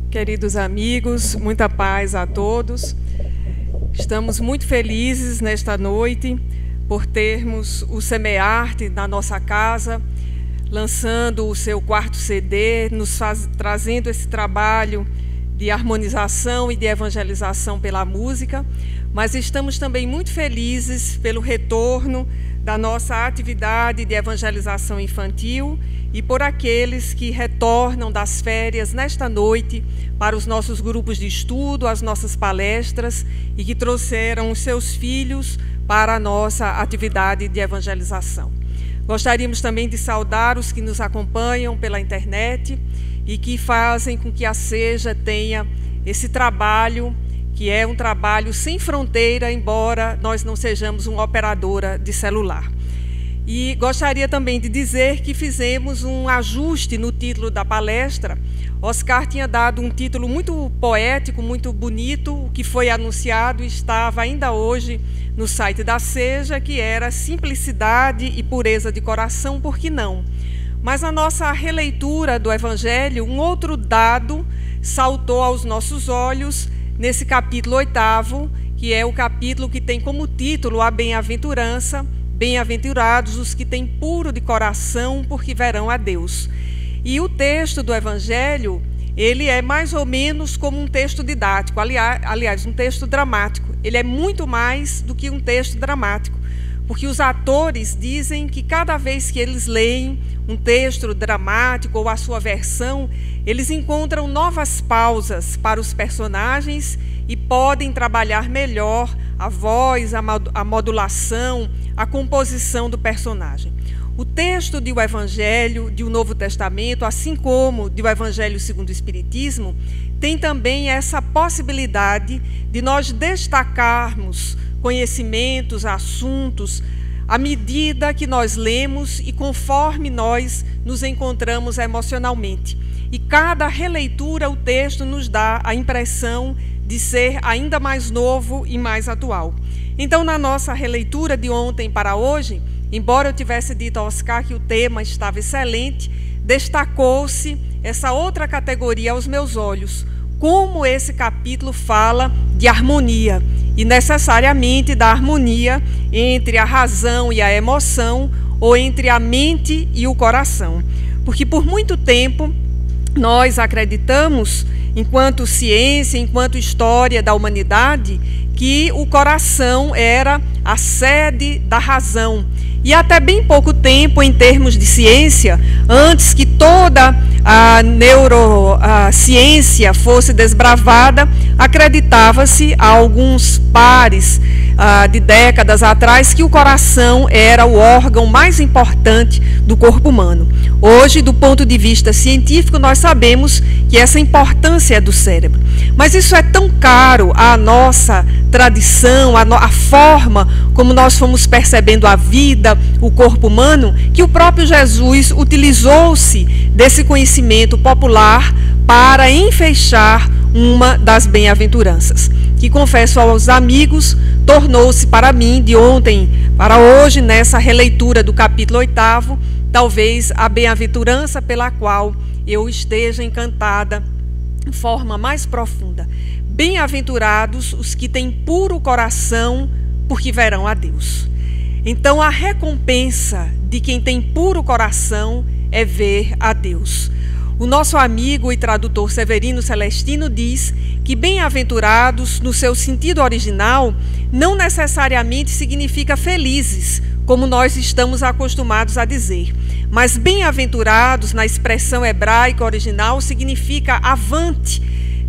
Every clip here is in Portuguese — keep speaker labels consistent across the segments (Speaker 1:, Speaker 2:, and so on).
Speaker 1: Queridos amigos, muita paz a todos. Estamos muito felizes nesta noite por termos o Semearte na nossa casa, lançando o seu quarto CD, trazendo esse trabalho de harmonização e de evangelização pela música, mas estamos também muito felizes pelo retorno da nossa atividade de evangelização infantil e por aqueles que retornam das férias nesta noite para os nossos grupos de estudo, as nossas palestras e que trouxeram os seus filhos para a nossa atividade de evangelização. Gostaríamos também de saudar os que nos acompanham pela internet e que fazem com que a SEJA tenha esse trabalho, que é um trabalho sem fronteira, embora nós não sejamos uma operadora de celular. E gostaria também de dizer que fizemos um ajuste no título da palestra. Oscar tinha dado um título muito poético, muito bonito, o que foi anunciado e estava ainda hoje no site da SEJA, que era Simplicidade e Pureza de Coração, por que não? Mas a nossa releitura do Evangelho, um outro dado saltou aos nossos olhos nesse capítulo 8º, que é o capítulo que tem como título a bem-aventurança. Bem-aventurados os que têm puro de coração, porque verão a Deus. E o texto do Evangelho, ele é mais ou menos como um texto didático, aliás, um texto dramático. Ele é muito mais do que um texto dramático, porque os atores dizem que cada vez que eles leem um texto dramático ou a sua versão, eles encontram novas pausas para os personagens e podem trabalhar melhor a voz, a modulação, a composição do personagem. O texto do Evangelho, do Novo Testamento, assim como do Evangelho segundo o Espiritismo, tem também essa possibilidade de nós destacarmos conhecimentos, assuntos, à medida que nós lemos e conforme nós nos encontramos emocionalmente. E cada releitura, o texto nos dá a impressão de ser ainda mais novo e mais atual. Então, na nossa releitura de ontem para hoje, embora eu tivesse dito a Oscar que o tema estava excelente, destacou-se essa outra categoria aos meus olhos, como esse capítulo fala de harmonia, e necessariamente da harmonia entre a razão e a emoção, ou entre a mente e o coração. Porque por muito tempo nós acreditamos, enquanto ciência, enquanto história da humanidade, que o coração era a sede da razão. E até bem pouco tempo, em termos de ciência, antes que toda a neurociência fosse desbravada, acreditava-se há alguns pares de décadas atrás que o coração era o órgão mais importante do corpo humano. Hoje, do ponto de vista científico, nós sabemos que essa importância é do cérebro. Mas isso é tão caro à nossa tradição, à forma como nós fomos percebendo a vida, o corpo humano, que o próprio Jesus utilizou-se desse conhecimento popular para enfeixar uma das bem-aventuranças, que, confesso aos amigos, tornou-se para mim, de ontem para hoje, nessa releitura do capítulo 8º, talvez a bem-aventurança pela qual eu esteja encantada de forma mais profunda. Bem-aventurados os que têm puro coração, porque verão a Deus. Então, a recompensa de quem tem puro coração é ver a Deus. O nosso amigo e tradutor Severino Celestino diz que bem-aventurados, no seu sentido original, não necessariamente significa felizes, como nós estamos acostumados a dizer. Mas bem-aventurados, na expressão hebraica original, significa avante,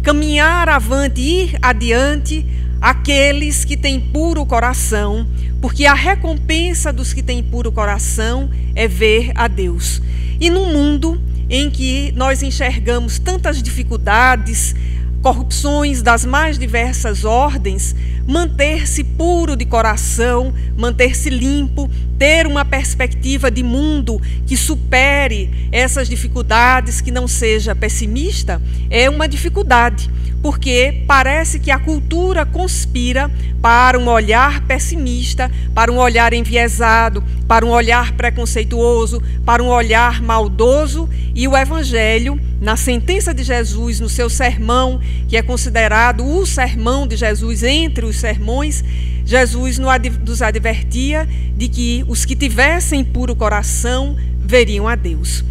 Speaker 1: caminhar avante, ir adiante, aqueles que têm puro coração, porque a recompensa dos que têm puro coração é ver a Deus. E num mundo em que nós enxergamos tantas dificuldades, corrupções das mais diversas ordens, manter-se puro de coração, manter-se limpo, ter uma perspectiva de mundo que supere essas dificuldades, que não seja pessimista, é uma dificuldade, porque parece que a cultura conspira para um olhar pessimista, para um olhar enviesado, para um olhar preconceituoso, para um olhar maldoso, e o Evangelho, na sentença de Jesus, no seu sermão, que é considerado o sermão de Jesus entre os sermões, Jesus nos advertia de que os que tivessem puro coração veriam a Deus.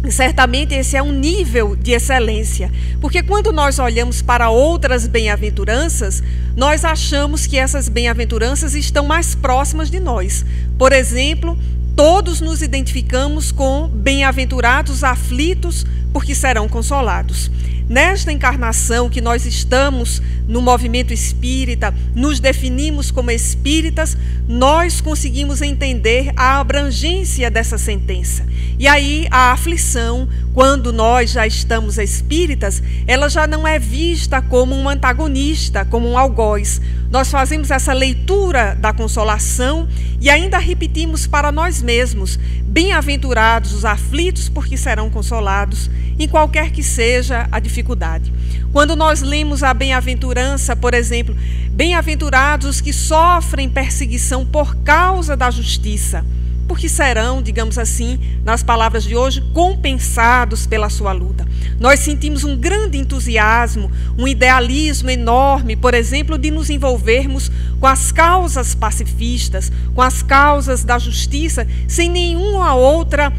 Speaker 1: E certamente esse é um nível de excelência, porque quando nós olhamos para outras bem-aventuranças, nós achamos que essas bem-aventuranças estão mais próximas de nós. Por exemplo, todos nos identificamos com bem-aventurados aflitos, porque serão consolados. Nesta encarnação que nós estamos no movimento espírita, nos definimos como espíritas, nós conseguimos entender a abrangência dessa sentença. E aí a aflição, quando nós já estamos espíritas, ela já não é vista como um antagonista, como um algoz. Nós fazemos essa leitura da consolação e ainda repetimos para nós mesmos: bem-aventurados os aflitos, porque serão consolados, em qualquer que seja a dificuldade. Quando nós lemos a bem-aventurança, por exemplo, bem-aventurados os que sofrem perseguição por causa da justiça, porque serão, digamos assim, nas palavras de hoje, compensados pela sua luta. Nós sentimos um grande entusiasmo, um idealismo enorme, por exemplo, de nos envolvermos com as causas pacifistas, com as causas da justiça, sem nenhuma outra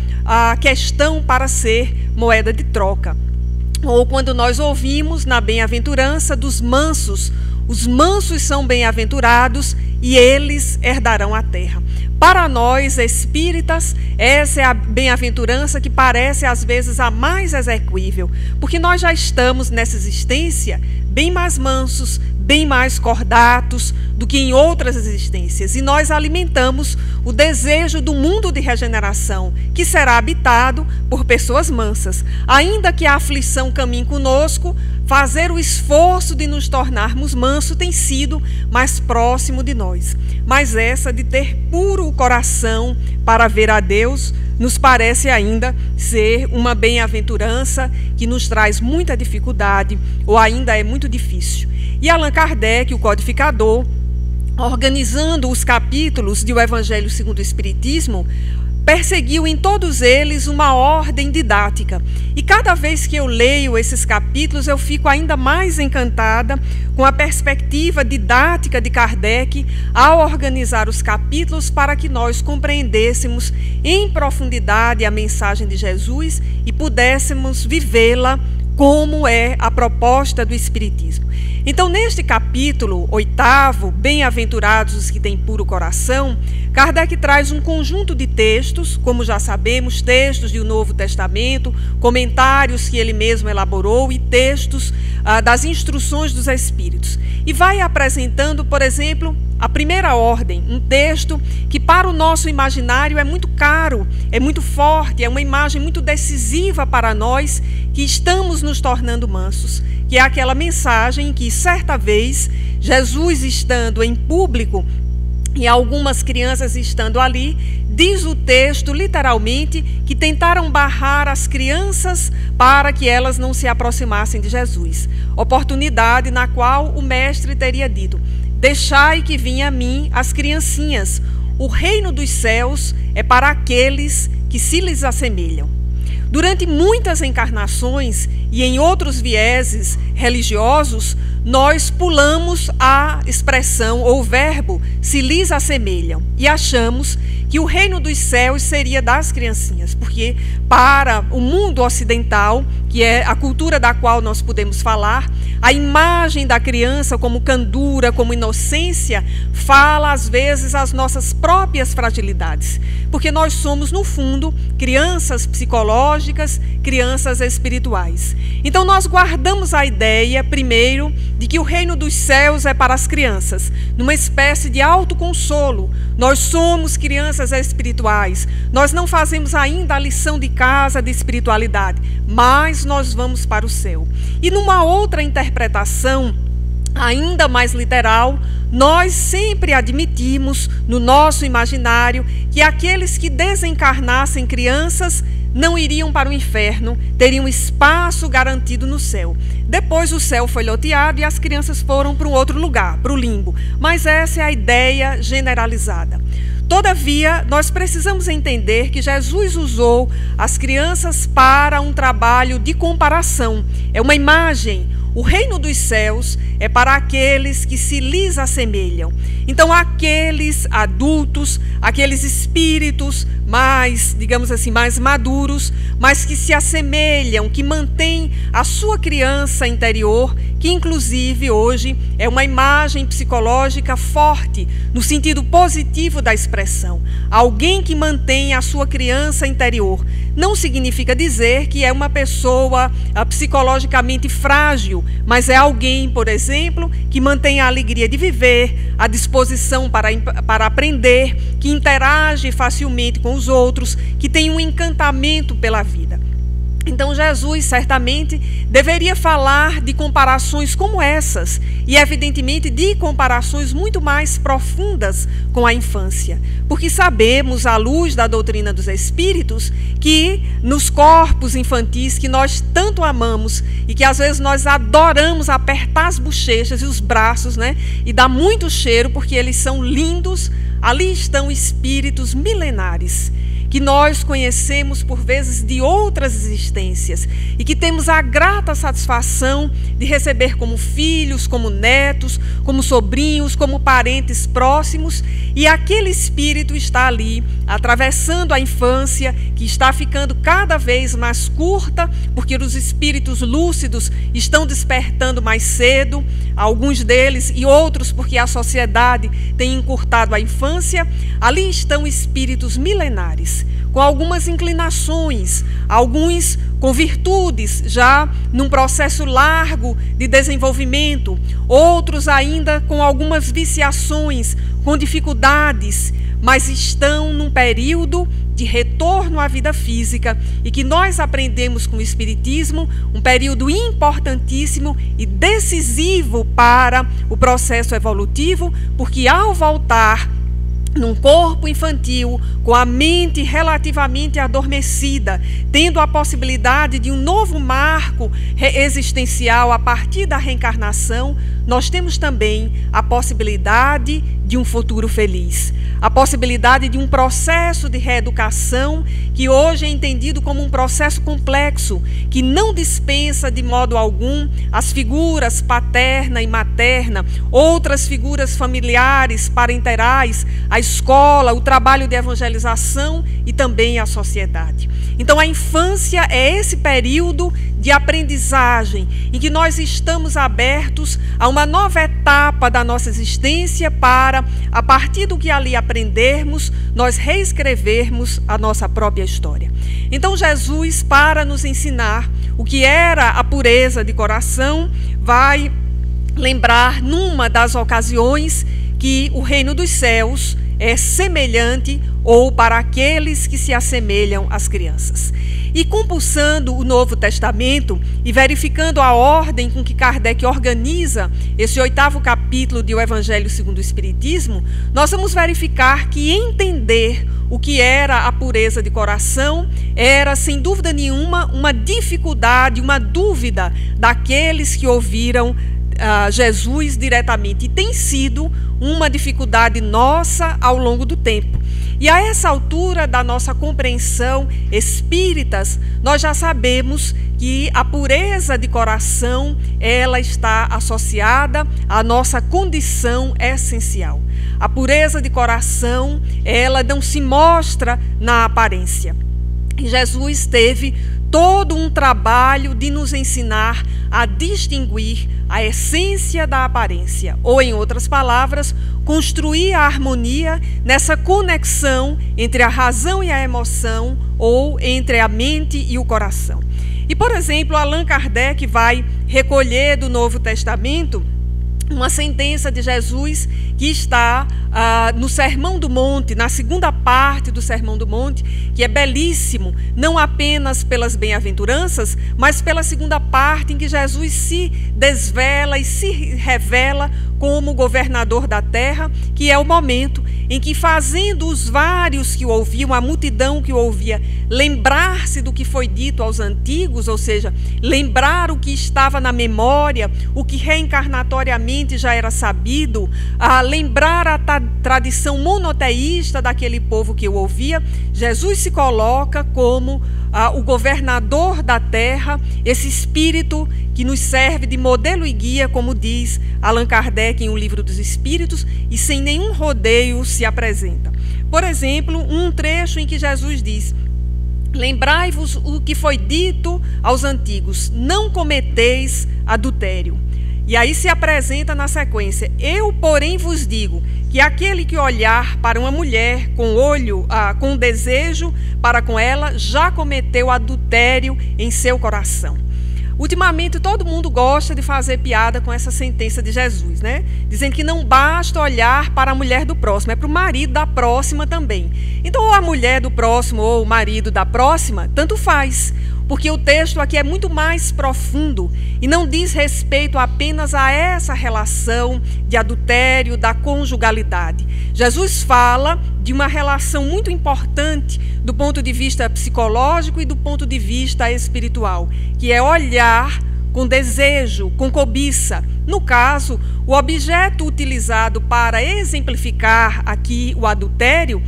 Speaker 1: questão para ser moeda de troca. Ou quando nós ouvimos na bem-aventurança dos mansos: os mansos são bem-aventurados e eles herdarão a terra. Para nós espíritas, essa é a bem-aventurança que parece às vezes a mais exequível, porque nós já estamos nessa existência bem mais mansos, bem mais cordatos do que em outras existências, e nós alimentamos o desejo do mundo de regeneração, que será habitado por pessoas mansas. Ainda que a aflição caminhe conosco, fazer o esforço de nos tornarmos mansos tem sido mais próximo de nós. Mas essa de ter puro coração para ver a Deus nos parece ainda ser uma bem-aventurança que nos traz muita dificuldade, ou ainda é muito difícil. E Allan Kardec, o codificador, organizando os capítulos do Evangelho segundo o Espiritismo, perseguiu em todos eles uma ordem didática. E cada vez que eu leio esses capítulos, eu fico ainda mais encantada com a perspectiva didática de Kardec ao organizar os capítulos para que nós compreendêssemos em profundidade a mensagem de Jesus e pudéssemos vivê-la como é a proposta do Espiritismo. Então, neste capítulo 8º, Bem-aventurados os que têm puro coração, Kardec traz um conjunto de textos, como já sabemos, textos do Novo Testamento, comentários que ele mesmo elaborou e textos das instruções dos Espíritos. E vai apresentando, por exemplo, a primeira ordem, um texto que para o nosso imaginário é muito caro, é muito forte, é uma imagem muito decisiva para nós que estamos nos tornando mansos, que é aquela mensagem em que certa vez, Jesus estando em público e algumas crianças estando ali, diz o texto literalmente que tentaram barrar as crianças para que elas não se aproximassem de Jesus. Oportunidade na qual o mestre teria dito: deixai que vinha a mim as criancinhas, o reino dos céus é para aqueles que se lhes assemelham. Durante muitas encarnações e em outros vieses religiosos, nós pulamos a expressão ou verbo se lhes assemelham e achamos que o reino dos céus seria das criancinhas, porque para o mundo ocidental, que é a cultura da qual nós podemos falar, a imagem da criança como candura, como inocência, fala às vezes as nossas próprias fragilidades, porque nós somos, no fundo, crianças psicológicas, crianças espirituais. Então nós guardamos a ideia, primeiro, de que o reino dos céus é para as crianças, numa espécie de autoconsolo. Nós somos crianças espirituais, nós não fazemos ainda a lição de casa de espiritualidade, mas nós vamos para o céu. E numa outra interpretação ainda mais literal, nós sempre admitimos no nosso imaginário que aqueles que desencarnassem crianças não iriam para o inferno, teriam espaço garantido no céu. Depois o céu foi loteado e as crianças foram para um outro lugar, para o limbo. Mas essa é a ideia generalizada. Todavia, nós precisamos entender que Jesus usou as crianças para um trabalho de comparação. É uma imagem. O reino dos céus é para aqueles que se lhes assemelham. Então, aqueles adultos, aqueles espíritos mais, digamos assim, mais maduros, mas que se assemelham, que mantêm a sua criança interior, que inclusive hoje é uma imagem psicológica forte, no sentido positivo da expressão. Alguém que mantém a sua criança interior. Não significa dizer que é uma pessoa psicologicamente frágil, mas é alguém, por exemplo, que mantém a alegria de viver, a disposição para aprender, que interage facilmente com os outros, que tem um encantamento pela vida. Então Jesus certamente deveria falar de comparações como essas e evidentemente de comparações muito mais profundas com a infância, porque sabemos à luz da doutrina dos espíritos que nos corpos infantis que nós tanto amamos e que às vezes nós adoramos apertar as bochechas e os braços, né, e dar muito cheiro porque eles são lindos, ali estão espíritos milenares que nós conhecemos por vezes de outras existências e que temos a grata satisfação de receber como filhos, como netos, como sobrinhos, como parentes próximos, e aquele espírito está ali, atravessando a infância, que está ficando cada vez mais curta, porque os espíritos lúcidos estão despertando mais cedo, alguns deles, e outros porque a sociedade tem encurtado a infância. Ali estão espíritos milenares, com algumas inclinações, alguns com virtudes, já num processo largo de desenvolvimento, outros ainda com algumas viciações, com dificuldades, mas estão num período de retorno à vida física e que nós aprendemos com o Espiritismo, um período importantíssimo e decisivo para o processo evolutivo, porque ao voltar num corpo infantil, com a mente relativamente adormecida, tendo a possibilidade de um novo marco existencial a partir da reencarnação, nós temos também a possibilidade de um futuro feliz, a possibilidade de um processo de reeducação que hoje é entendido como um processo complexo, que não dispensa de modo algum as figuras paterna e materna, outras figuras familiares, parenterais, a escola, o trabalho de evangelização e também a sociedade. Então a infância é esse período de aprendizagem em que nós estamos abertos a uma nova etapa da nossa existência para, a partir do que ali aprendermos, nós reescrevermos a nossa própria história. Então Jesus, para nos ensinar o que era a pureza de coração, vai lembrar numa das ocasiões que o reino dos céus é semelhante ou para aqueles que se assemelham às crianças. E compulsando o Novo Testamento e verificando a ordem com que Kardec organiza esse 8º capítulo de O Evangelho segundo o Espiritismo, nós vamos verificar que entender o que era a pureza de coração era, sem dúvida nenhuma, uma dificuldade, uma dúvida daqueles que ouviram Jesus diretamente, e tem sido uma dificuldade nossa ao longo do tempo. E a essa altura da nossa compreensão espíritas, nós já sabemos que a pureza de coração, ela está associada à nossa condição essencial. A pureza de coração, ela não se mostra na aparência. E Jesus teve todo um trabalho de nos ensinar a distinguir a essência da aparência, ou, em outras palavras, construir a harmonia nessa conexão entre a razão e a emoção, ou entre a mente e o coração. E, por exemplo, Allan Kardec vai recolher do Novo Testamento uma sentença de Jesus que está no Sermão do Monte, na segunda parte do Sermão do Monte, que é belíssimo, não apenas pelas bem-aventuranças, mas pela segunda parte em que Jesus se desvela e se revela como governador da terra, que é o momento em que, fazendo os vários que o ouviam, a multidão que o ouvia, lembrar-se do que foi dito aos antigos, ou seja, lembrar o que estava na memória, o que reencarnatoriamente já era sabido, lembrar a tradição monoteísta daquele povo que o ouvia, Jesus se coloca como o governador da terra, esse espírito que nos serve de modelo e guia, como diz Allan Kardec em O Livro dos Espíritos, e sem nenhum rodeio se apresenta. Por exemplo, um trecho em que Jesus diz: lembrai-vos o que foi dito aos antigos, não cometeis adultério. E aí se apresenta na sequência: eu, porém, vos digo que aquele que olhar para uma mulher com desejo para com ela, já cometeu adultério em seu coração. Ultimamente, todo mundo gosta de fazer piada com essa sentença de Jesus, né? Dizendo que não basta olhar para a mulher do próximo, é para o marido da próxima também. Então, ou a mulher do próximo ou o marido da próxima, tanto faz. Porque o texto aqui é muito mais profundo e não diz respeito apenas a essa relação de adultério, da conjugalidade. Jesus fala de uma relação muito importante do ponto de vista psicológico e do ponto de vista espiritual, que é olhar com desejo, com cobiça. No caso, o objeto utilizado para exemplificar aqui o adultério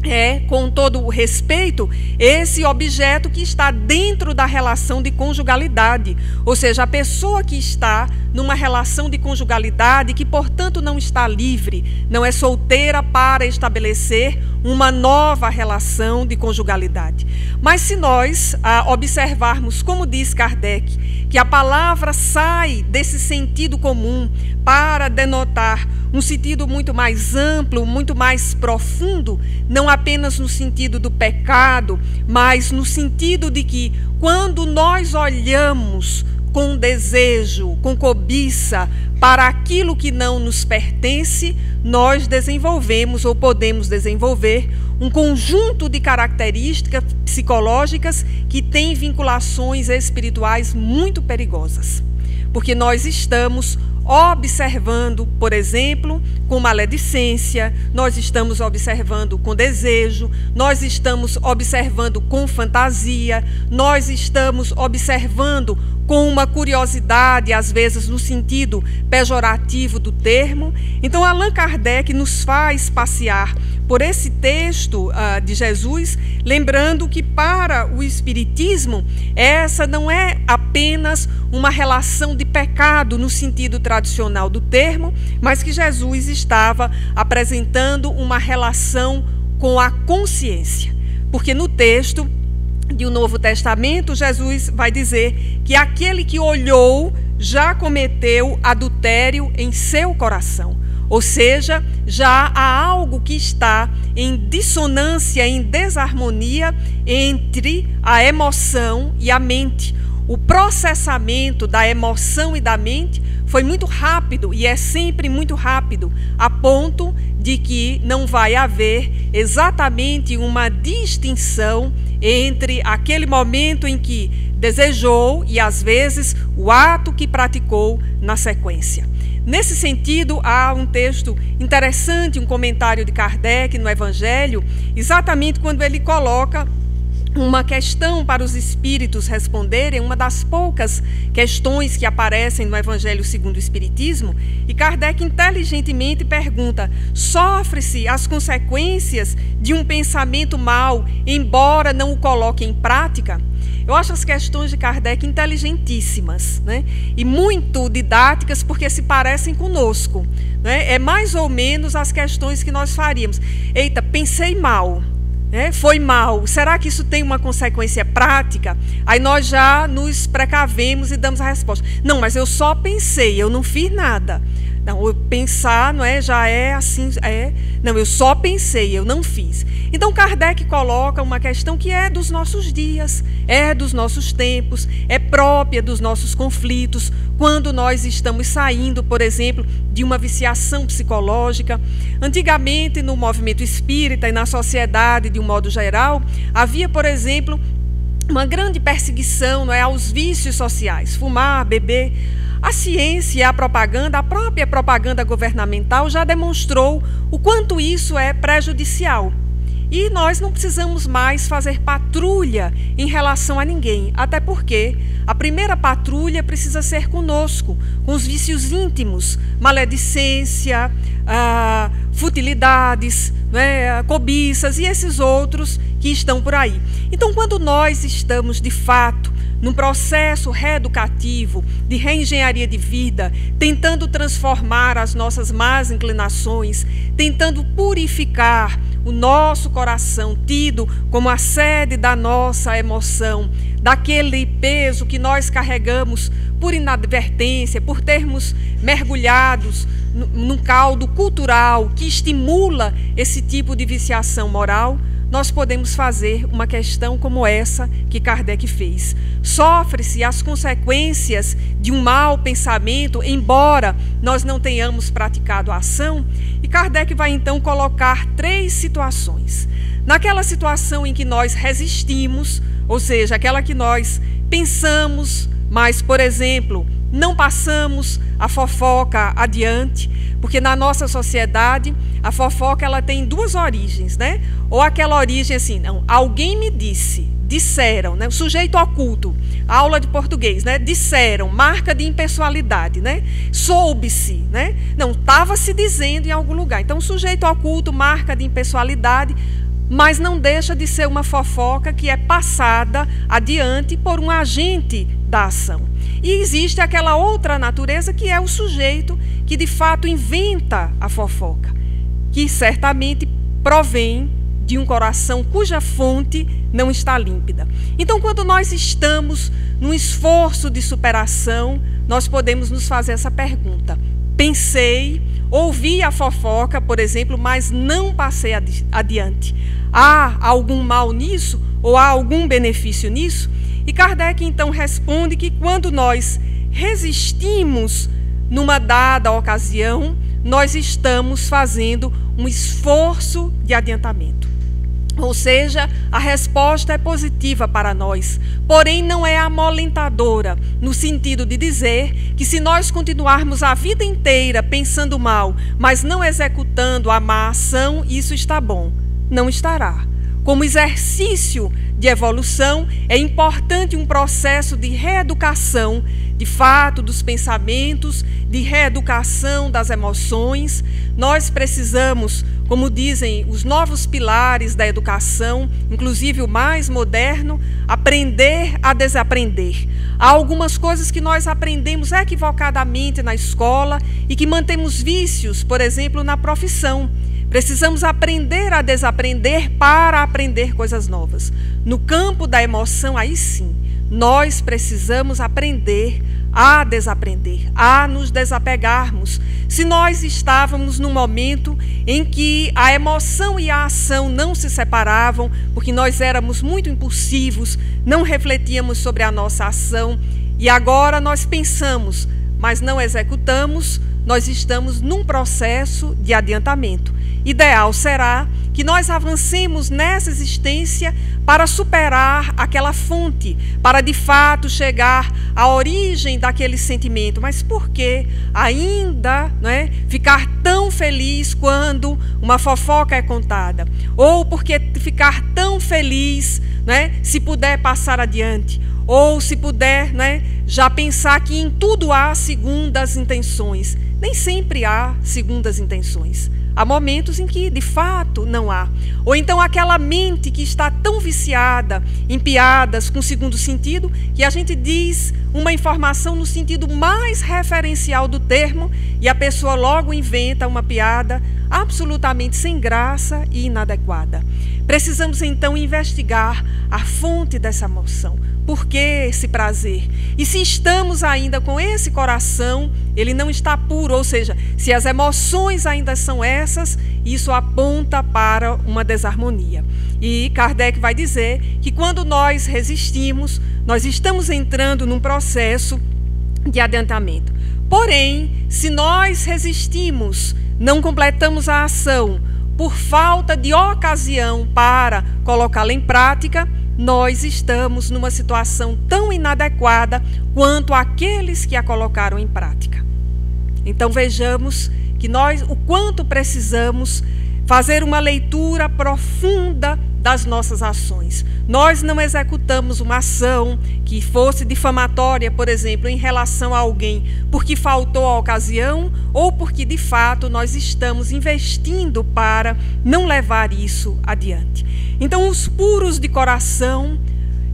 Speaker 1: é, com todo o respeito, esse objeto que está dentro da relação de conjugalidade, ou seja, a pessoa que está numa relação de conjugalidade, que portanto não está livre, não é solteira para estabelecer uma nova relação de conjugalidade. Mas se nós observarmos, como diz Kardec, que a palavra sai desse sentido comum para denotar um sentido muito mais amplo, muito mais profundo, não apenas no sentido do pecado, mas no sentido de que quando nós olhamos com desejo, com cobiça para aquilo que não nos pertence, nós desenvolvemos ou podemos desenvolver um conjunto de características psicológicas que têm vinculações espirituais muito perigosas. Porque nós estamos observando, por exemplo, com maledicência, nós estamos observando com desejo, nós estamos observando com fantasia, nós estamos observando com uma curiosidade, às vezes no sentido pejorativo do termo. Então, Allan Kardec nos faz passear por esse texto de Jesus, lembrando que para o Espiritismo, essa não é apenas uma relação de pecado no sentido tradicional do termo, mas que Jesus estava apresentando uma relação com a consciência. Porque no texto do Novo Testamento, Jesus vai dizer que aquele que olhou já cometeu adultério em seu coração. Ou seja, já há algo que está em dissonância, em desarmonia entre a emoção e a mente. O processamento da emoção e da mente foi muito rápido e é sempre muito rápido, a ponto de que não vai haver exatamente uma distinção entre aquele momento em que desejou e, às vezes, o ato que praticou na sequência. Nesse sentido, há um texto interessante, um comentário de Kardec no Evangelho, exatamente quando ele coloca uma questão para os espíritos responderem, uma das poucas questões que aparecem no Evangelho segundo o Espiritismo, e Kardec inteligentemente pergunta: sofre-se as consequências de um pensamento mau, embora não o coloque em prática? Eu acho as questões de Kardec inteligentíssimas, né? E muito didáticas, porque se parecem conosco, né? É mais ou menos as questões que nós faríamos. Eita, pensei mal. Foi mal, será que isso tem uma consequência prática? Aí nós já nos precavemos e damos a resposta: não, mas eu só pensei, eu não fiz nada. Não, pensar, não é, já é assim, não, eu só pensei, eu não fiz. Então Kardec coloca uma questão que é dos nossos dias, é dos nossos tempos, é própria dos nossos conflitos, quando nós estamos saindo, por exemplo, de uma viciação psicológica. Antigamente, no movimento espírita e na sociedade de um modo geral, havia, por exemplo, uma grande perseguição, não é, aos vícios sociais, fumar, beber. A ciência e a própria propaganda governamental já demonstrou o quanto isso é prejudicial. E nós não precisamos mais fazer patrulha em relação a ninguém, até porque a primeira patrulha precisa ser conosco, com os vícios íntimos, maledicência, futilidades, né, cobiças e esses outros que estão por aí. Então, quando nós estamos, de fato, num processo reeducativo, de reengenharia de vida, tentando transformar as nossas más inclinações, tentando purificar o nosso coração, tido como a sede da nossa emoção, daquele peso que nós carregamos por inadvertência, por termos mergulhados num caldo cultural que estimula esse tipo de viciação moral, nós podemos fazer uma questão como essa que Kardec fez. Sofre-se as consequências de um mau pensamento, embora nós não tenhamos praticado a ação, e Kardec vai então colocar 3 situações. Naquela situação em que nós resistimos, ou seja, aquela que nós pensamos, mas, por exemplo, não passamos a fofoca adiante, porque na nossa sociedade a fofoca ela tem 2 origens, né? Ou aquela origem assim, não, alguém me disse, disseram, né? O sujeito oculto, aula de português, né? Disseram, marca de impessoalidade, né? Soube-se, né? Não, estava se dizendo em algum lugar. Então, o sujeito oculto, marca de impessoalidade, mas não deixa de ser uma fofoca que é passada adiante por um agente da ação. E existe aquela outra natureza que é o sujeito que de fato inventa a fofoca, que certamente provém de um coração cuja fonte não está límpida. Então, quando nós estamos num esforço de superação, nós podemos nos fazer essa pergunta: pensei, ouvi a fofoca, por exemplo, mas não passei adiante. Há algum mal nisso? Ou há algum benefício nisso? E Kardec então responde que quando nós resistimos numa dada ocasião, nós estamos fazendo um esforço de adiantamento. Ou seja, a resposta é positiva para nós, porém não é amolentadora, no sentido de dizer que se nós continuarmos a vida inteira pensando mal, mas não executando a má ação, isso está bom. Não estará. Como exercício de evolução, é importante um processo de reeducação, de fato, dos pensamentos, de reeducação das emoções. Nós precisamos, como dizem os novos pilares da educação, inclusive o mais moderno, aprender a desaprender. Há algumas coisas que nós aprendemos equivocadamente na escola e que mantemos vícios, por exemplo, na profissão. Precisamos aprender a desaprender para aprender coisas novas. No campo da emoção, aí sim, nós precisamos aprender a desaprender, a nos desapegarmos. Se nós estávamos num momento em que a emoção e a ação não se separavam, porque nós éramos muito impulsivos, não refletíamos sobre a nossa ação, e agora nós pensamos, mas não executamos, nós estamos num processo de adiantamento. Ideal será que nós avancemos nessa existência para superar aquela fonte, para de fato chegar à origem daquele sentimento. Mas por que ainda, não é, ficar tão feliz quando uma fofoca é contada? Ou por que ficar tão feliz, não é, se puder passar adiante? Ou se puder, né, já pensar que em tudo há segundas intenções. Nem sempre há segundas intenções. Há momentos em que, de fato, não há. Ou então aquela mente que está tão viciada em piadas com segundo sentido, que a gente diz uma informação no sentido mais referencial do termo e a pessoa logo inventa uma piada absolutamente sem graça e inadequada. Precisamos, então, investigar a fonte dessa emoção. por que esse prazer? E se estamos ainda com esse coração, ele não está puro, ou seja, se as emoções ainda são essas, isso aponta para uma desarmonia. E Kardec vai dizer que quando nós resistimos, nós estamos entrando num processo de adiantamento. Porém, se nós resistimos, não completamos a ação por falta de ocasião para colocá-la em prática, nós estamos numa situação tão inadequada quanto aqueles que a colocaram em prática. Então vejamos que nós, o quanto precisamos fazer uma leitura profunda das nossas ações. Nós não executamos uma ação que fosse difamatória, por exemplo, em relação a alguém porque faltou a ocasião ou porque de fato nós estamos investindo para não levar isso adiante. Então, os puros de coração,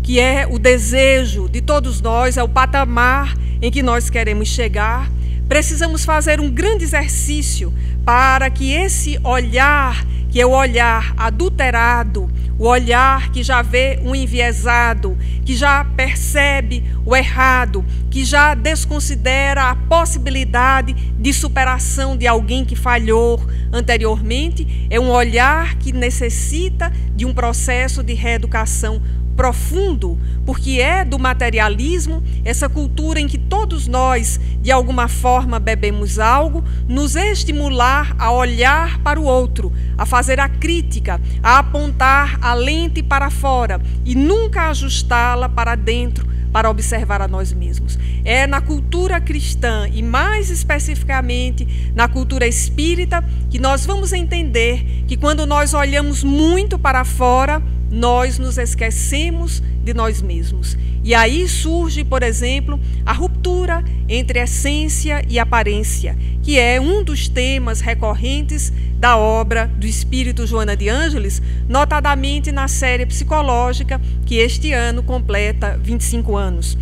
Speaker 1: que é o desejo de todos nós, é o patamar em que nós queremos chegar, precisamos fazer um grande exercício para que esse olhar, que é o olhar adulterado, o olhar que já vê um enviesado, que já percebe o errado, que já desconsidera a possibilidade de superação de alguém que falhou anteriormente, é um olhar que necessita de um processo de reeducação profundo, porque é do materialismo, essa cultura em que todos nós, de alguma forma, bebemos algo, nos estimular a olhar para o outro, a fazer a crítica, a apontar a lente para fora e nunca ajustá-la para dentro, para observar a nós mesmos. É na cultura cristã e mais especificamente na cultura espírita que nós vamos entender que quando nós olhamos muito para fora, nós nos esquecemos de nós mesmos. E aí surge, por exemplo, a ruptura entre essência e aparência, que é um dos temas recorrentes da obra do Espírito Joana de Ângeles, notadamente na série psicológica, que este ano completa 25 anos.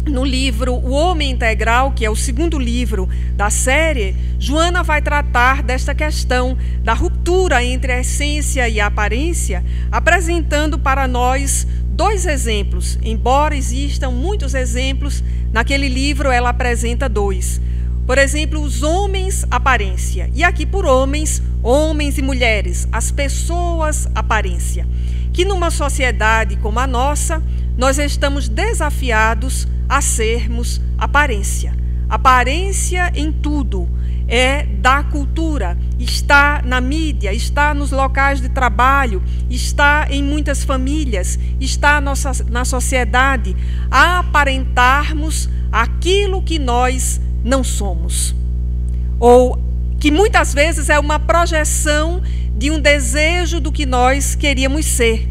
Speaker 1: No livro O Homem Integral, que é o segundo livro da série, Joana vai tratar desta questão da ruptura entre a essência e a aparência, apresentando para nós dois exemplos. Embora existam muitos exemplos, naquele livro ela apresenta dois. Por exemplo, os homens aparência. E aqui por homens, homens e mulheres, as pessoas aparência. Que numa sociedade como a nossa, nós estamos desafiados a sermos aparência. Aparência em tudo, é da cultura, está na mídia, está nos locais de trabalho, está em muitas famílias, está na sociedade, a aparentarmos aquilo que nós não somos. Ou que muitas vezes é uma projeção de um desejo do que nós queríamos ser.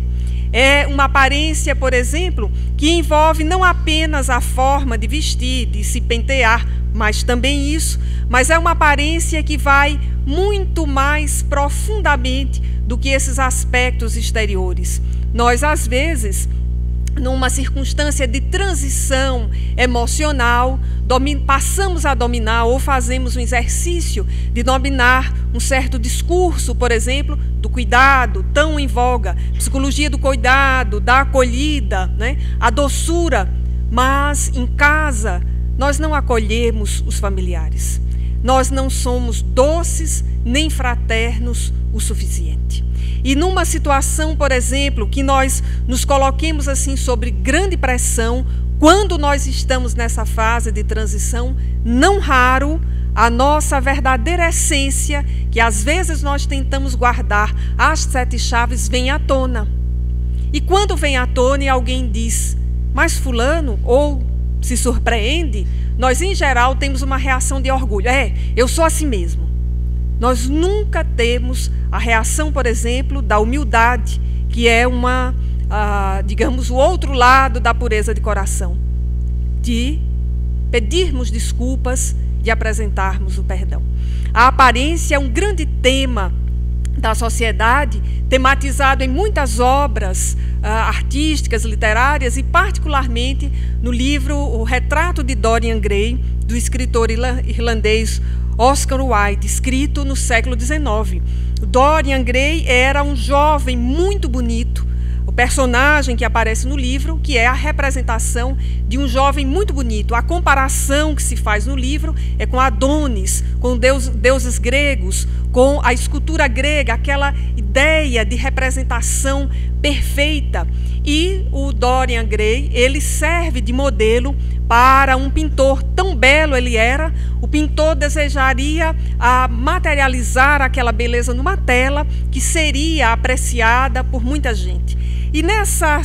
Speaker 1: É uma aparência, por exemplo, que envolve não apenas a forma de vestir, de se pentear, mas também isso, mas é uma aparência que vai muito mais profundamente do que esses aspectos exteriores. Nós, às vezes, numa circunstância de transição emocional, passamos a dominar ou fazemos um exercício de dominar um certo discurso, por exemplo, do cuidado, tão em voga, psicologia do cuidado, da acolhida, né? A doçura, mas em casa nós não acolhemos os familiares. Nós não somos doces nem fraternos o suficiente. E numa situação, por exemplo, que nós nos coloquemos assim sobre grande pressão, quando nós estamos nessa fase de transição, não raro, a nossa verdadeira essência, que às vezes nós tentamos guardar às 7 chaves, vem à tona. E quando vem à tona e alguém diz, mas fulano, ou se surpreende, nós em geral temos uma reação de orgulho. Eu sou assim mesmo. Nós nunca temos a reação, por exemplo, da humildade, que é digamos, o outro lado da pureza de coração, de pedirmos desculpas, de apresentarmos o perdão. A aparência é um grande tema da sociedade, tematizado em muitas obras artísticas, literárias e particularmente no livro O Retrato de Dorian Gray, do escritor irlandês Oscar Wilde, escrito no século XIX. Dorian Gray era um jovem muito bonito, personagem que aparece no livro, que é a representação de um jovem muito bonito. A comparação que se faz no livro é com Adonis, com deuses gregos, com a escultura grega, aquela ideia de representação perfeita. E o Dorian Gray, ele serve de modelo para um pintor. Tão belo ele era, o pintor desejaria materializar aquela beleza numa tela que seria apreciada por muita gente. E nessa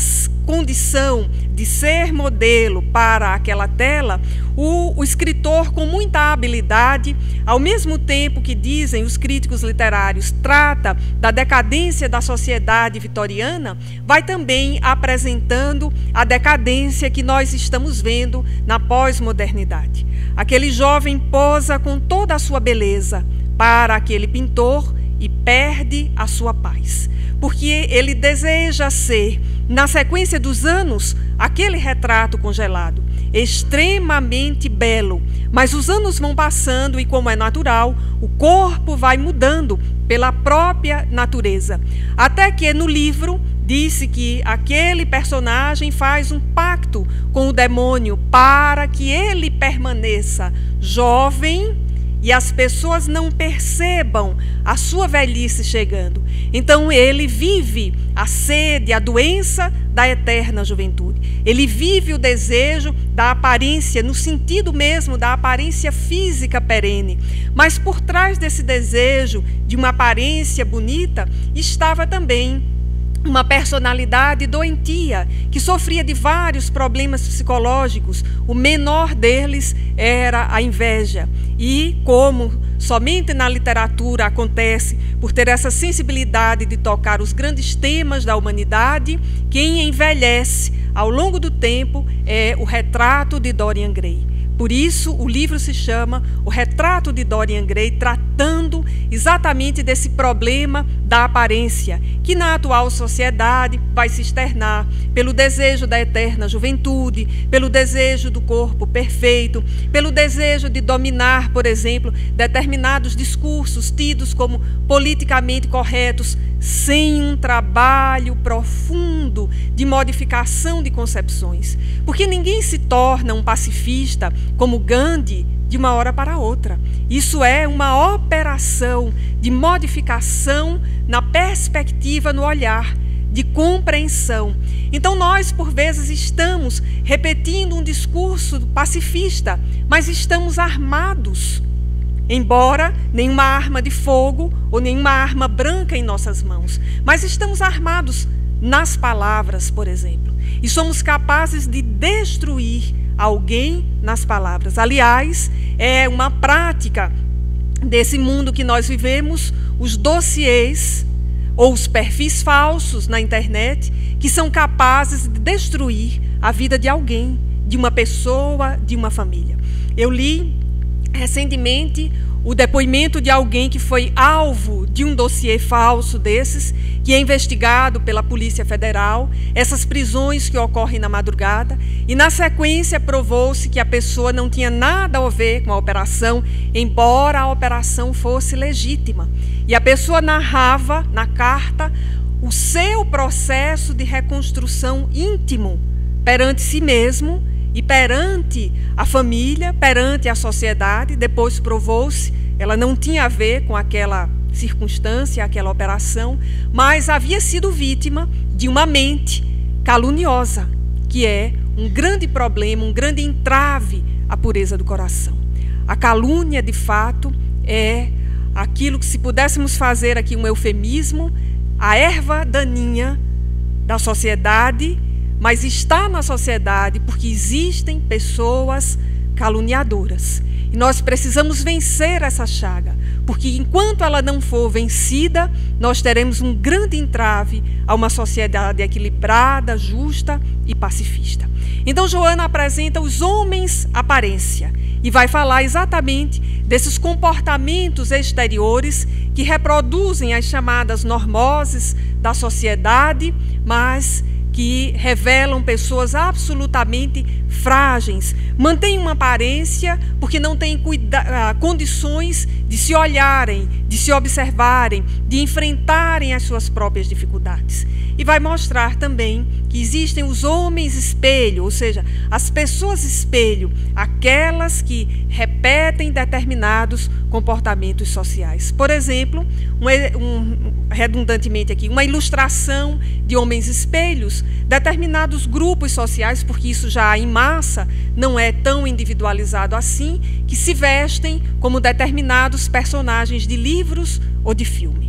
Speaker 1: condição de ser modelo para aquela tela, o escritor, com muita habilidade, ao mesmo tempo que dizem os críticos literários, trata da decadência da sociedade vitoriana, vai também apresentando a decadência que nós estamos vendo na pós-modernidade. Aquele jovem posa com toda a sua beleza para aquele pintor e perde a sua paz, porque ele deseja ser, na sequência dos anos, aquele retrato congelado, extremamente belo. Mas os anos vão passando e, como é natural, o corpo vai mudando pela própria natureza. Até que no livro disse que aquele personagem faz um pacto com o demônio para que ele permaneça jovem e as pessoas não percebam a sua velhice chegando. Então ele vive a sede, a doença da eterna juventude. Ele vive o desejo da aparência, no sentido mesmo da aparência física perene. Mas por trás desse desejo de uma aparência bonita, estava também uma personalidade doentia, que sofria de vários problemas psicológicos. O menor deles era a inveja. E como somente na literatura acontece, por ter essa sensibilidade de tocar os grandes temas da humanidade, quem envelhece ao longo do tempo é o retrato de Dorian Gray. Por isso, o livro se chama O Retrato de Dorian Gray, tratando exatamente desse problema da aparência, que na atual sociedade vai se externar pelo desejo da eterna juventude, pelo desejo do corpo perfeito, pelo desejo de dominar, por exemplo, determinados discursos tidos como politicamente corretos, sem um trabalho profundo de modificação de concepções. Porque ninguém se torna um pacifista como Gandhi de uma hora para outra. Isso é uma operação de modificação na perspectiva, no olhar, de compreensão. Então nós, por vezes, estamos repetindo um discurso pacifista, mas estamos armados. Embora nenhuma arma de fogo ou nenhuma arma branca em nossas mãos, mas estamos armados nas palavras, por exemplo, e somos capazes de destruir alguém nas palavras. Aliás, é uma prática desse mundo que nós vivemos, os dossiês ou os perfis falsos na internet, que são capazes de destruir a vida de alguém, de uma pessoa, de uma família. Eu li recentemente o depoimento de alguém que foi alvo de um dossiê falso desses, que é investigado pela Polícia Federal, essas prisões que ocorrem na madrugada, e na sequência provou-se que a pessoa não tinha nada a ver com a operação, embora a operação fosse legítima. E a pessoa narrava na carta o seu processo de reconstrução íntimo perante si mesmo e perante a família, perante a sociedade. Depois provou-se, ela não tinha a ver com aquela circunstância, aquela operação, mas havia sido vítima de uma mente caluniosa, que é um grande problema, um grande entrave à pureza do coração. A calúnia, de fato, é aquilo que, se pudéssemos fazer aqui um eufemismo, a erva daninha da sociedade, mas está na sociedade porque existem pessoas caluniadoras. E nós precisamos vencer essa chaga, porque enquanto ela não for vencida, nós teremos um grande entrave a uma sociedade equilibrada, justa e pacifista. Então Joana apresenta os homens aparência e vai falar exatamente desses comportamentos exteriores que reproduzem as chamadas normoses da sociedade, mas que revelam pessoas absolutamente frágeis, Mantêm uma aparência porque não têm condições de se olharem, de se observarem, de enfrentarem as suas próprias dificuldades. E vai mostrar também que existem os homens espelho, ou seja, as pessoas espelho, aquelas que repetem determinados comportamentos sociais. Por exemplo, redundantemente aqui, uma ilustração de homens espelhos, determinados grupos sociais, porque isso já em massa não é tão individualizado assim, que se vestem como determinados personagens de livros ou de filme.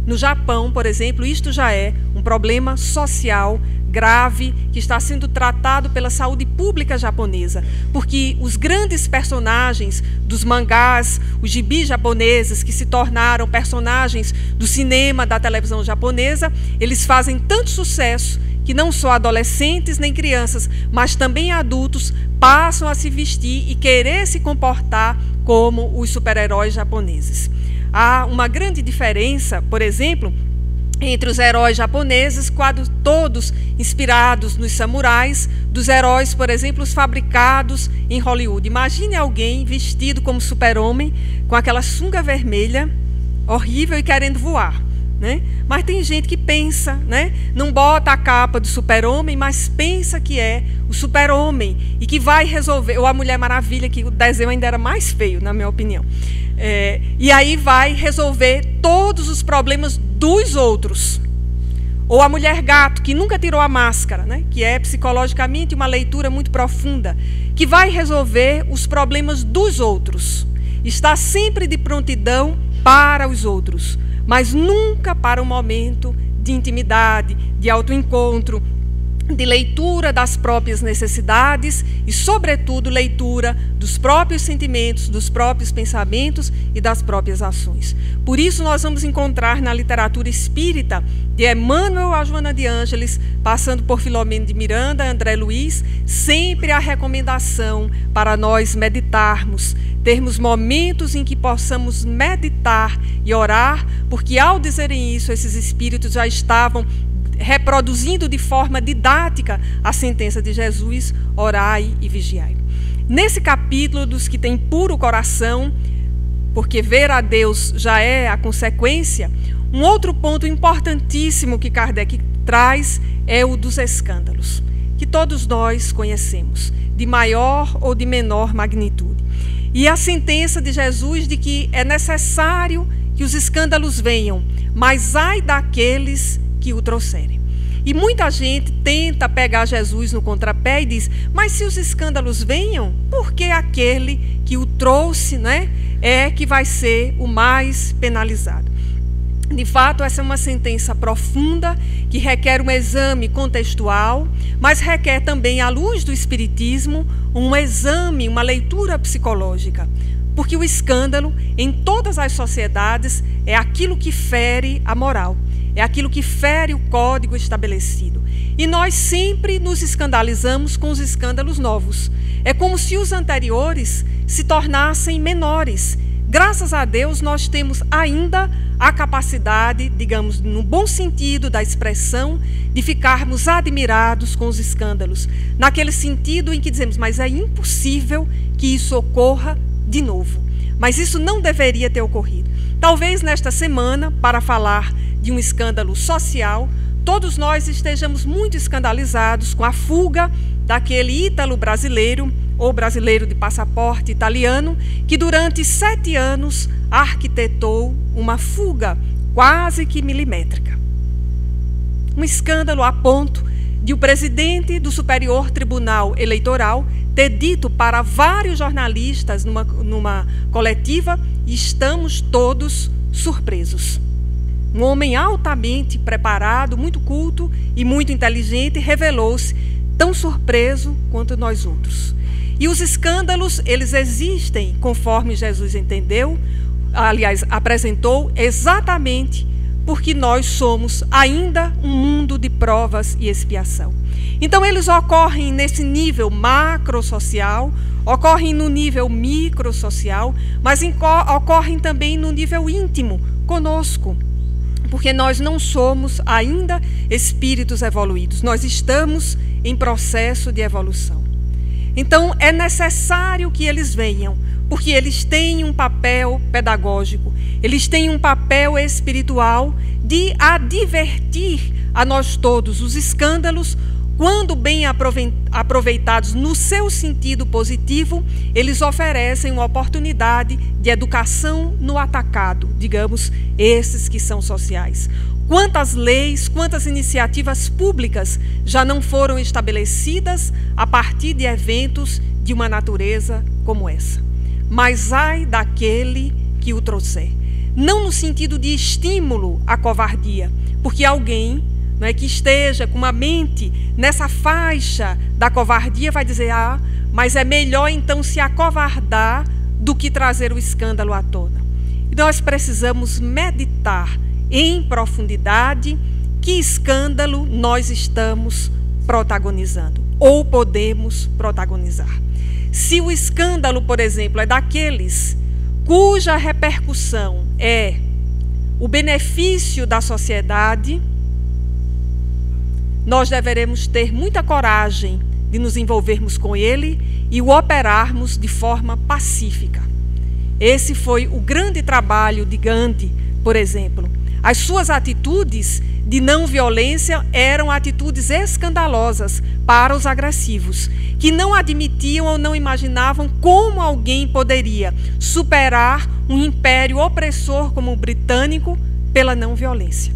Speaker 1: No Japão, por exemplo, isto já é um problema social grave que está sendo tratado pela saúde pública japonesa, porque os grandes personagens dos mangás, os gibis japoneses que se tornaram personagens do cinema, da televisão japonesa, eles fazem tanto sucesso que não só adolescentes nem crianças, mas também adultos passam a se vestir e querer se comportar como os super-heróis japoneses. Há uma grande diferença, por exemplo, entre os heróis japoneses, quase todos inspirados nos samurais, dos heróis, por exemplo, os fabricados em Hollywood. Imagine alguém vestido como super-homem, com aquela sunga vermelha, horrível, e querendo voar, né? Mas tem gente que pensa, né? Não bota a capa do super-homem, mas pensa que é o super-homem e que vai resolver, ou a Mulher Maravilha, que o desenho ainda era mais feio, na minha opinião. E aí vai resolver todos os problemas dos outros. Ou a Mulher Gato, que nunca tirou a máscara, né? Que é psicologicamente uma leitura muito profunda, que vai resolver os problemas dos outros. Está sempre de prontidão para os outros, mas nunca para um momento de intimidade, de autoencontro, de leitura das próprias necessidades e, sobretudo, leitura dos próprios sentimentos, dos próprios pensamentos e das próprias ações. Por isso, nós vamos encontrar na literatura espírita, de Emmanuel a Joana de Ângeles, passando por Filomeno de Miranda, André Luiz, sempre a recomendação para nós meditarmos, termos momentos em que possamos meditar e orar, porque ao dizerem isso, esses espíritos já estavam reproduzindo de forma didática a sentença de Jesus: orai e vigiai. Nesse capítulo dos que têm puro coração, porque ver a Deus já é a consequência, um outro ponto importantíssimo que Kardec traz é o dos escândalos, que todos nós conhecemos, de maior ou de menor magnitude. E a sentença de Jesus de que é necessário que os escândalos venham, mas ai daqueles que o trouxerem. E muita gente tenta pegar Jesus no contrapé e diz: mas se os escândalos venham, por que aquele que o trouxe, né, é que vai ser o mais penalizado? De fato, essa é uma sentença profunda que requer um exame contextual, mas requer também, à luz do Espiritismo, um exame, uma leitura psicológica. Porque o escândalo, em todas as sociedades, é aquilo que fere a moral. É aquilo que fere o código estabelecido. E nós sempre nos escandalizamos com os escândalos novos. É como se os anteriores se tornassem menores. Graças a Deus, nós temos ainda a capacidade, digamos, no bom sentido da expressão, de ficarmos admirados com os escândalos. Naquele sentido em que dizemos: mas é impossível que isso ocorra de novo. Mas isso não deveria ter ocorrido. Talvez nesta semana, para falar de um escândalo social, todos nós estejamos muito escandalizados com a fuga daquele ítalo-brasileiro, ou brasileiro de passaporte italiano, que durante 7 anos arquitetou uma fuga quase que milimétrica. Um escândalo a ponto de o presidente do Superior Tribunal Eleitoral ter dito para vários jornalistas numa coletiva: estamos todos surpresos. Um homem altamente preparado, muito culto e muito inteligente, revelou-se tão surpreso quanto nós outros. E os escândalos, eles existem conforme Jesus entendeu, aliás, apresentou, exatamente porque nós somos ainda um mundo de provas e expiação. Então, eles ocorrem nesse nível macrosocial, ocorrem no nível microsocial, mas ocorrem também no nível íntimo, conosco. Porque nós não somos ainda espíritos evoluídos, nós estamos em processo de evolução. Então é necessário que eles venham, porque eles têm um papel pedagógico, eles têm um papel espiritual de advertir a nós todos os escândalos. Quando bem aproveitados no seu sentido positivo, eles oferecem uma oportunidade de educação no atacado, digamos, esses que são sociais. Quantas leis, quantas iniciativas públicas já não foram estabelecidas a partir de eventos de uma natureza como essa? Mas ai daquele que o trouxer. Não no sentido de estímulo à covardia, porque alguém, não é, que esteja com uma mente nessa faixa da covardia vai dizer: ah, mas é melhor então se acovardar do que trazer o escândalo à tona. E nós precisamos meditar em profundidade que escândalo nós estamos protagonizando ou podemos protagonizar. Se o escândalo, por exemplo, é daqueles cuja repercussão é o benefício da sociedade, nós deveremos ter muita coragem de nos envolvermos com ele e o operarmos de forma pacífica. Esse foi o grande trabalho de Gandhi, por exemplo. As suas atitudes de não violência eram atitudes escandalosas para os agressivos, que não admitiam ou não imaginavam como alguém poderia superar um império opressor como o britânico pela não violência.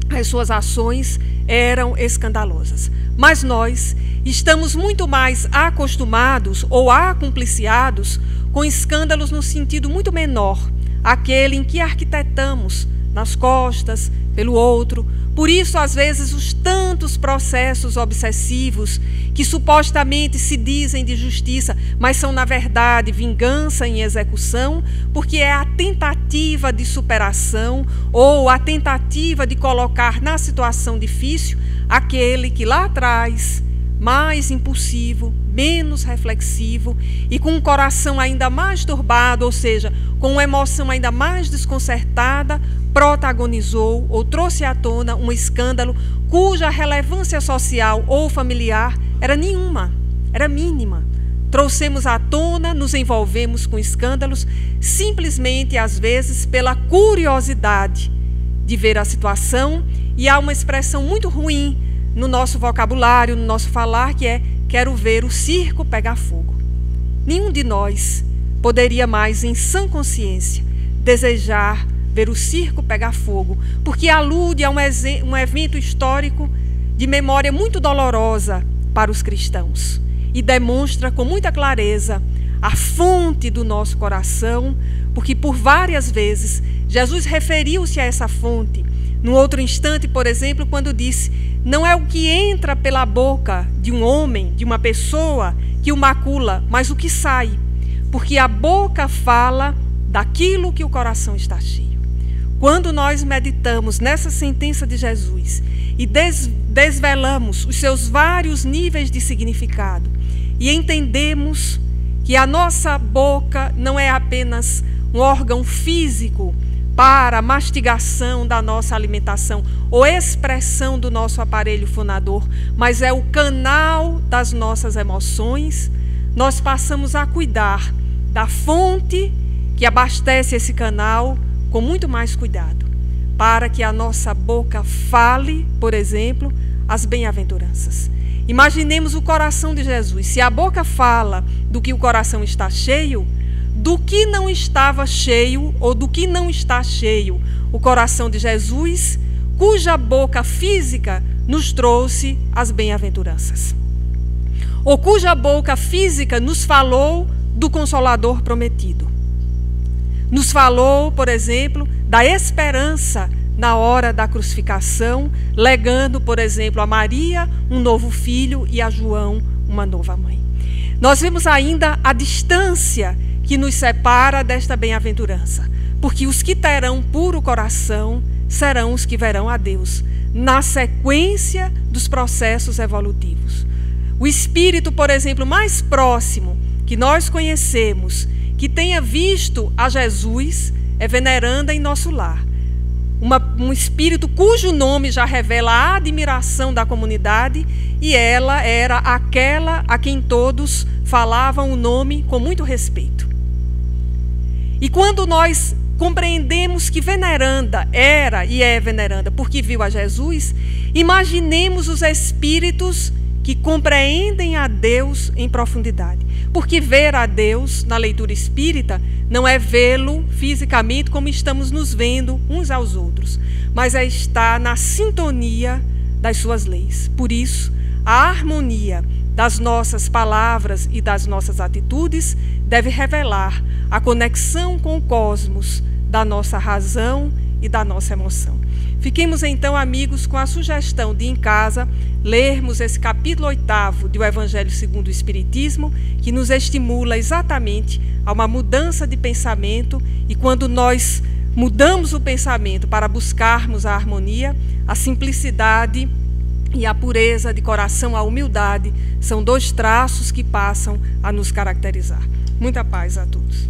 Speaker 1: As suas ações eram escandalosas. Mas nós estamos muito mais acostumados ou acompliciados com escândalos no sentido muito menor, aquele em que arquitetamos nas costas, pelo outro. Por isso, às vezes, os tantos processos obsessivos que supostamente se dizem de justiça, mas são, na verdade, vingança em execução, porque é a tentativa de superação ou a tentativa de colocar na situação difícil aquele que lá atrás, mais impulsivo, menos reflexivo e com um coração ainda mais turbado, ou seja, com uma emoção ainda mais desconcertada, protagonizou ou trouxe à tona um escândalo cuja relevância social ou familiar era nenhuma, era mínima. Trouxemos à tona, nos envolvemos com escândalos simplesmente, às vezes, pela curiosidade de ver a situação, e há uma expressão muito ruim no nosso vocabulário, no nosso falar, que é: quero ver o circo pegar fogo. Nenhum de nós poderia mais, em sã consciência, desejar ver o circo pegar fogo, porque alude a um evento histórico de memória muito dolorosa para os cristãos e demonstra com muita clareza a fonte do nosso coração, porque por várias vezes Jesus referiu-se a essa fonte. Num outro instante, por exemplo, quando disse: não é o que entra pela boca de um homem, de uma pessoa, que o macula, mas o que sai, porque a boca fala daquilo que o coração está cheio. Quando nós meditamos nessa sentença de Jesus e desvelamos os seus vários níveis de significado e entendemos que a nossa boca não é apenas um órgão físico para a mastigação da nossa alimentação ou expressão do nosso aparelho fonador, mas é o canal das nossas emoções, nós passamos a cuidar da fonte que abastece esse canal com muito mais cuidado, para que a nossa boca fale, por exemplo, as bem-aventuranças. Imaginemos o coração de Jesus. Se a boca fala do que o coração está cheio, do que não estava cheio ou do que não está cheio o coração de Jesus, cuja boca física nos trouxe as bem-aventuranças, ou cuja boca física nos falou do Consolador prometido. Nos falou, por exemplo, da esperança na hora da crucificação, legando, por exemplo, a Maria um novo filho e a João uma nova mãe. Nós vemos ainda a distância que nos separa desta bem-aventurança, porque os que terão puro coração serão os que verão a Deus, na sequência dos processos evolutivos. O espírito, por exemplo, mais próximo que nós conhecemos, que tenha visto a Jesus, é veneranda em nosso lar. um espírito cujo nome já revela a admiração da comunidade, e ela era aquela a quem todos falavam o nome com muito respeito. E quando nós compreendemos que veneranda era e é veneranda porque viu a Jesus, imaginemos os espíritos que compreendem a Deus em profundidade. Porque ver a Deus na leitura espírita não é vê-lo fisicamente como estamos nos vendo uns aos outros, mas é estar na sintonia das suas leis. Por isso, a harmonia das nossas palavras e das nossas atitudes deve revelar a conexão com o cosmos da nossa razão e da nossa emoção. Fiquemos então, amigos, com a sugestão de em casa lermos esse capítulo 8º do Evangelho segundo o Espiritismo, que nos estimula exatamente a uma mudança de pensamento, e quando nós mudamos o pensamento para buscarmos a harmonia, a simplicidade e a pureza de coração, a humildade, são 2 traços que passam a nos caracterizar. Muita paz a todos.